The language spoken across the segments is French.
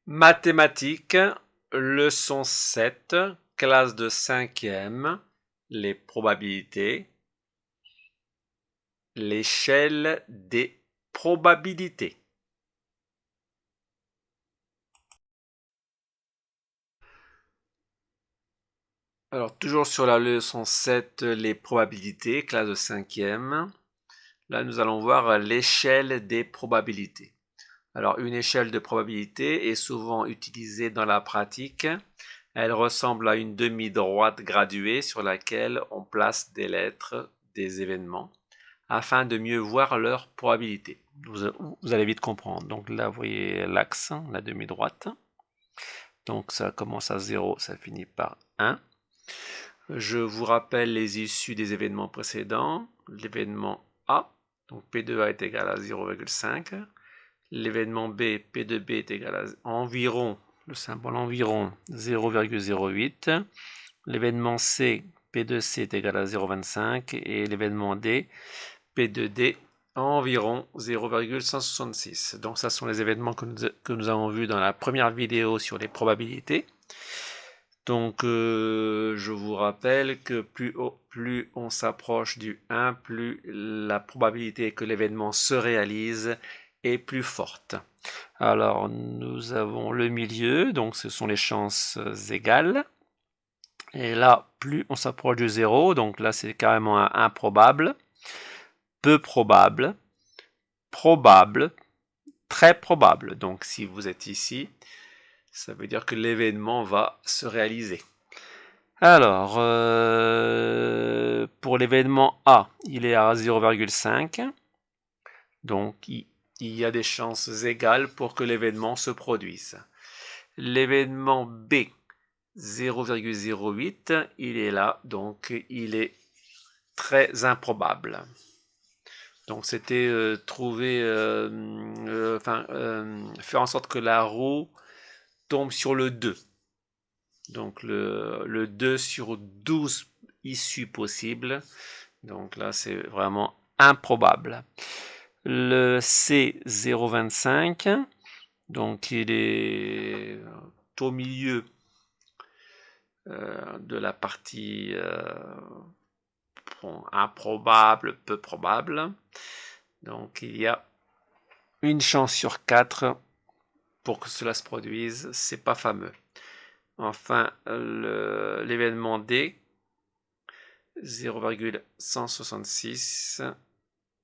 Mathématiques, leçon 7, classe de 5e, les probabilités, l'échelle des probabilités. Alors, toujours sur la leçon 7, les probabilités, classe de 5e. Là, nous allons voir l'échelle des probabilités. Alors, une échelle de probabilité est souvent utilisée dans la pratique. Elle ressemble à une demi-droite graduée sur laquelle on place des lettres, des événements, afin de mieux voir leur probabilité. Vous allez vite comprendre. Donc là, vous voyez l'axe, la demi-droite. Donc ça commence à 0, ça finit par 1. Je vous rappelle les issues des événements précédents. L'événement A, donc P de A est égal à 0,5. L'événement B, P de B est égal à environ, le symbole environ 0,08. L'événement C, P de C est égal à 0,25. Et l'événement D, P de D, environ 0,166. Donc ça sont les événements que nous avons vus dans la première vidéo sur les probabilités. Donc je vous rappelle que plus on s'approche du 1, plus la probabilité que l'événement se réalise est plus forte. Alors nous avons le milieu, donc ce sont les chances égales. Et là, plus on s'approche du 0, donc là c'est carrément un improbable, peu probable, probable, très probable. Donc si vous êtes ici, ça veut dire que l'événement va se réaliser. Alors, pour l'événement A, il est à 0,5. Donc, il y a des chances égales pour que l'événement se produise. L'événement B, 0,08, il est là, donc il est très improbable. Donc, c'était faire en sorte que la roue tombe sur le 2. Donc le 2 sur 12 issues possibles. Donc là, c'est vraiment improbable. Le C 0,25. Donc il est au milieu de la partie improbable, peu probable. Donc il y a une chance sur 4 pour que cela se produise. C'est pas fameux. Enfin, l'événement D, 0,166,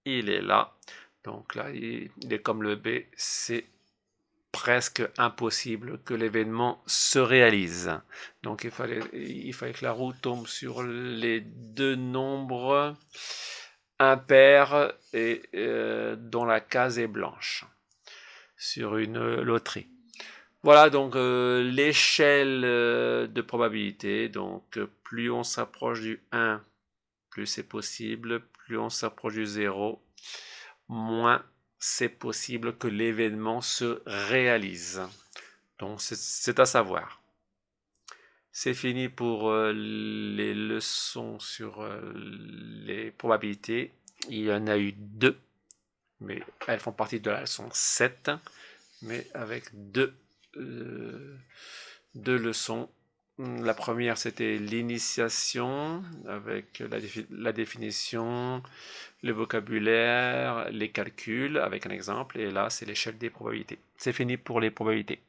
il est là. Donc là, il est comme le B, c'est presque impossible que l'événement se réalise. Donc il fallait que la roue tombe sur les deux nombres impairs et dont la case est blanche sur une loterie. Voilà donc l'échelle de probabilité. Donc plus on s'approche du 1, plus c'est possible. Plus on s'approche du 0, moins c'est possible que l'événement se réalise. Donc c'est à savoir. C'est fini pour les leçons sur les probabilités. Il y en a eu 2, mais elles font partie de la leçon 7, mais avec deux leçons. La première, c'était l'initiation avec la définition, le vocabulaire, les calculs avec un exemple. Et là, c'est l'échelle des probabilités. C'est fini pour les probabilités.